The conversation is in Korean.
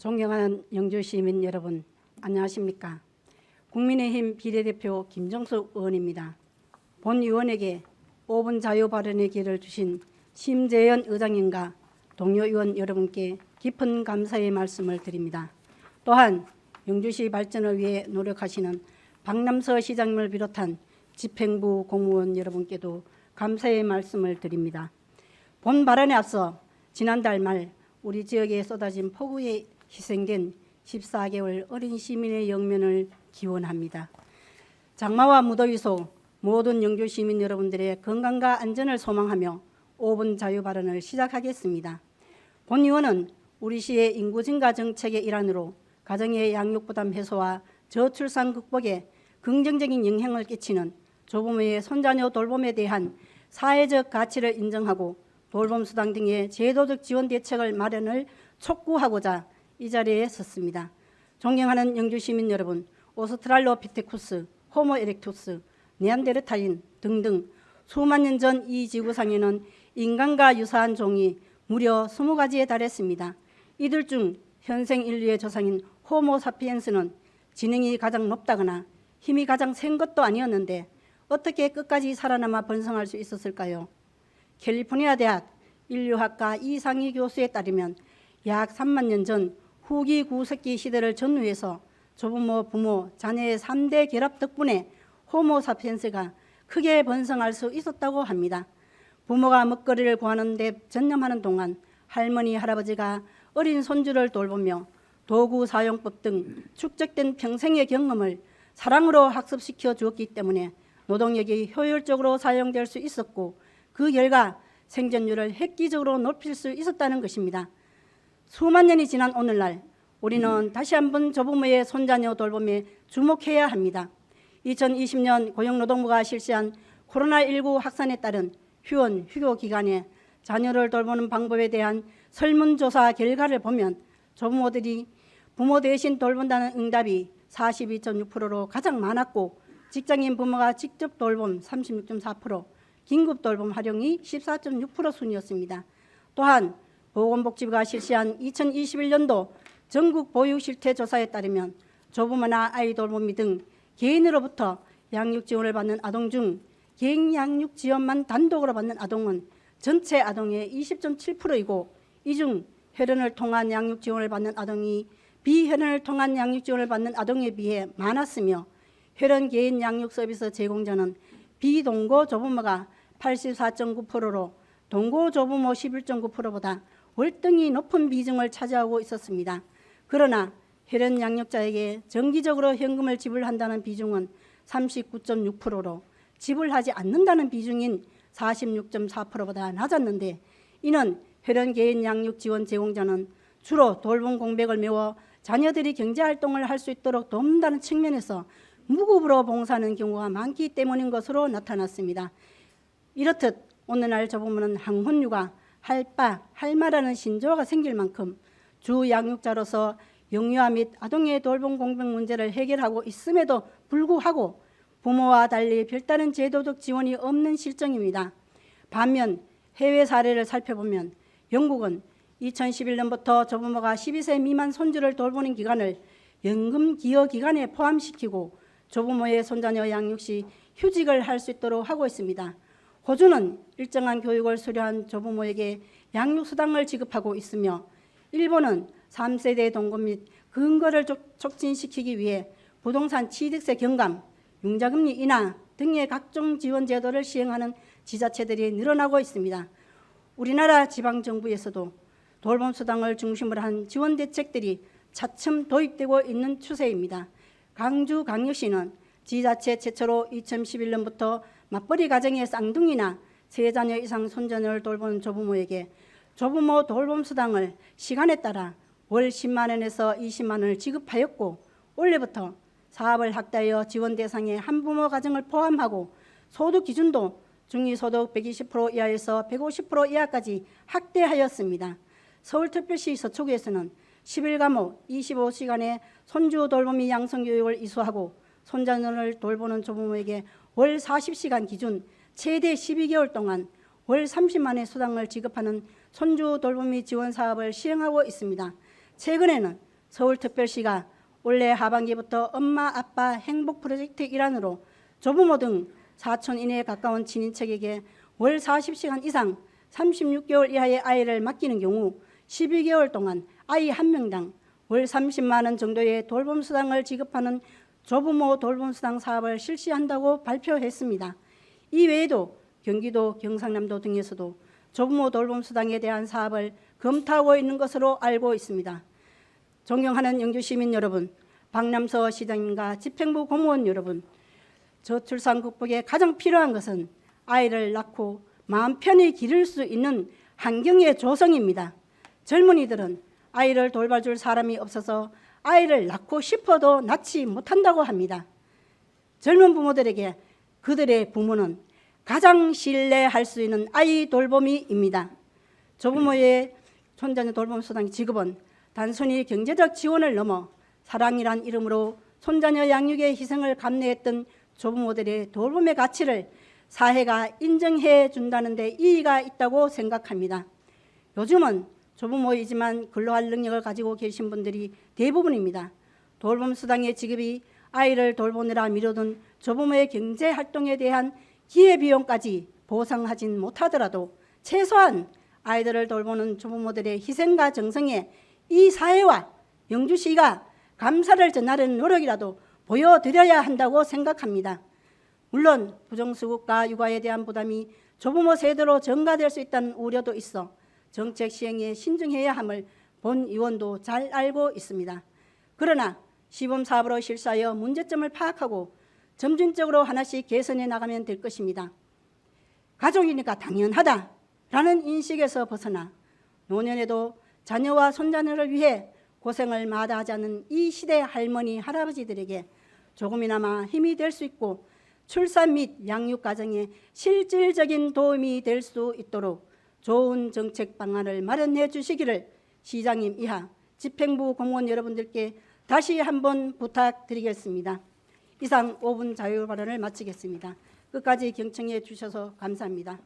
존경하는 영주시민 여러분, 안녕하십니까? 국민의힘 비례대표 김정숙 의원입니다. 본 의원에게 5분 자유 발언의 기회를 주신 심재현 의장님과 동료 의원 여러분께 깊은 감사의 말씀을 드립니다. 또한 영주시 발전을 위해 노력하시는 박남서 시장님을 비롯한 집행부 공무원 여러분께도 감사의 말씀을 드립니다. 본 발언에 앞서 지난달 말 우리 지역에 쏟아진 폭우에 희생된 14개월 어린 시민의 영면을 기원합니다. 장마와 무더위 속 모든 영주 시민 여러분들의 건강과 안전을 소망하며 5분 자유 발언을 시작하겠습니다. 본 의원은 우리 시의 인구 증가 정책의 일환으로 가정의 양육 부담 해소와 저출산 극복에 긍정적인 영향을 끼치는 조부모의 손자녀 돌봄에 대한 사회적 가치를 인정하고 돌봄 수당 등의 제도적 지원 대책을 마련을 촉구하고자 이 자리에 섰습니다. 존경하는 영주 시민 여러분, 오스트랄로피테쿠스, 호모 에렉투스, 네안데르탈인 등등 수만 년 전 이 지구상에는 인간과 유사한 종이 무려 20가지에 달했습니다. 이들 중 현생 인류의 조상인 호모 사피엔스는 지능이 가장 높다거나 힘이 가장 센 것도 아니었는데 어떻게 끝까지 살아남아 번성할 수 있었을까요? 캘리포니아 대학 인류학과 이상희 교수에 따르면 약 3만 년 전 후기 구석기 시대를 전후해서 조부모, 부모, 자녀의 3대 결합 덕분에 호모 사피엔스가 크게 번성할 수 있었다고 합니다. 부모가 먹거리를 구하는 데 전념하는 동안 할머니, 할아버지가 어린 손주를 돌보며 도구 사용법 등 축적된 평생의 경험을 사랑으로 학습시켜 주었기 때문에 노동력이 효율적으로 사용될 수 있었고 그 결과 생존율을 획기적으로 높일 수 있었다는 것입니다. 수만 년이 지난 오늘날 우리는 다시 한번 조부모의 손자녀 돌봄에 주목해야 합니다. 2020년 고용노동부가 실시한 코로나19 확산에 따른 휴원, 휴교 기간에 자녀를 돌보는 방법에 대한 설문조사 결과를 보면 조부모들이 부모 대신 돌본다는 응답이 42.6%로 가장 많았고 직장인 부모가 직접 돌봄 36.4%, 긴급 돌봄 활용이 14.6% 순이었습니다. 또한 보건복지부가 실시한 2021년도 전국 보육실태조사에 따르면 조부모나 아이 돌보미 등 개인으로부터 양육 지원을 받는 아동 중 개인 양육 지원만 단독으로 받는 아동은 전체 아동의 20.7%이고 이 중 혈연을 통한 양육 지원을 받는 아동이 비혈연을 통한 양육 지원을 받는 아동에 비해 많았으며 혈연 개인 양육 서비스 제공자는 비동거 조부모가 84.9%로 동거 조부모 11.9%보다 월등히 높은 비중을 차지하고 있었습니다. 그러나 혈연 양육자에게 정기적으로 현금을 지불한다는 비중은 39.6%로 지불하지 않는다는 비중인 46.4%보다 낮았는데 이는 혈연 개인 양육 지원 제공자는 주로 돌봄 공백을 메워 자녀들이 경제활동을 할 수 있도록 돕는다는 측면에서 무급으로 봉사하는 경우가 많기 때문인 것으로 나타났습니다. 이렇듯 오늘날 조부모는 항혼육아, 할바, 할마라는 신조어가 생길 만큼 주 양육자로서 영유아 및 아동의 돌봄 공백 문제를 해결하고 있음에도 불구하고 부모와 달리 별다른 제도적 지원이 없는 실정입니다. 반면 해외 사례를 살펴보면 영국은 2011년부터 조부모가 12세 미만 손주를 돌보는 기간을 연금 기여 기간에 포함시키고 조부모의 손자녀 양육 시 휴직을 할 수 있도록 하고 있습니다. 호주는 일정한 교육을 수료한 조부모에게 양육수당을 지급하고 있으며 일본은 3세대 동거 및 근거를 촉진시키기 위해 부동산 취득세 경감, 융자금리 인하 등의 각종 지원 제도를 시행하는 지자체들이 늘어나고 있습니다. 우리나라 지방정부에서도 돌봄수당을 중심으로 한 지원 대책들이 차츰 도입되고 있는 추세입니다. 광주광역시는 지자체 최초로 2011년부터 맞벌이 가정의 쌍둥이나 3자녀 이상 손자녀를 돌보는 조부모에게 조부모 돌봄수당을 시간에 따라 월 10만 원에서 20만 원을 지급하였고 올해부터 사업을 확대하여 지원 대상에 한부모 가정을 포함하고 소득 기준도 중위소득 120% 이하에서 150% 이하까지 확대하였습니다. 서울특별시 서초구에서는 11과목 25시간의 손주 돌보미 양성교육을 이수하고 손자녀를 돌보는 조부모에게 월 40시간 기준 최대 12개월 동안 월 30만 원의 수당을 지급하는 손주 돌보미 지원 사업을 시행하고 있습니다. 최근에는 서울특별시가 올해 하반기부터 엄마 아빠 행복 프로젝트 일환으로 조부모 등 4촌 이내에 가까운 친인척에게 월 40시간 이상 36개월 이하의 아이를 맡기는 경우 12개월 동안 아이 한 명당 월 30만 원 정도의 돌봄수당을 지급하는 조부모 돌봄수당 사업을 실시한다고 발표했습니다. 이 외에도 경기도, 경상남도 등에서도 조부모 돌봄수당에 대한 사업을 검토하고 있는 것으로 알고 있습니다. 존경하는 영주시민 여러분, 박남서 시장님과 집행부 공무원 여러분, 저출산 극복에 가장 필요한 것은 아이를 낳고 마음 편히 기를 수 있는 환경의 조성입니다. 젊은이들은 아이를 돌봐줄 사람이 없어서 아이를 낳고 싶어도 낳지 못한다고 합니다. 젊은 부모들에게 그들의 부모는 가장 신뢰할 수 있는 아이 돌봄이입니다. 조부모의 손자녀 돌봄 수당 지급은 단순히 경제적 지원을 넘어 사랑이란 이름으로 손자녀 양육의 희생을 감내했던 조부모들의 돌봄의 가치를 사회가 인정해 준다는 데 이의가 있다고 생각합니다. 요즘은 조부모이지만 근로할 능력을 가지고 계신 분들이 대부분입니다. 돌봄 수당의 지급이 아이를 돌보느라 미뤄둔 조부모의 경제 활동에 대한 기회비용까지 보상하진 못하더라도 최소한 아이들을 돌보는 조부모들의 희생과 정성에 이 사회와 영주시가 감사를 전하려는 노력이라도 보여드려야 한다고 생각합니다. 물론 부정수급과 육아에 대한 부담이 조부모 세대로 전가될 수 있다는 우려도 있어 정책 시행에 신중해야 함을 본 의원도 잘 알고 있습니다. 그러나 시범사업으로 실시하여 문제점을 파악하고 점진적으로 하나씩 개선해 나가면 될 것입니다. 가족이니까 당연하다라는 인식에서 벗어나 노년에도 자녀와 손자녀를 위해 고생을 마다하지 않는 이 시대 할머니, 할아버지들에게 조금이나마 힘이 될 수 있고 출산 및 양육 과정에 실질적인 도움이 될 수 있도록 좋은 정책 방안을 마련해 주시기를 시장님 이하 집행부 공무원 여러분들께 다시 한번 부탁드리겠습니다. 이상 5분 자유 발언을 마치겠습니다. 끝까지 경청해 주셔서 감사합니다.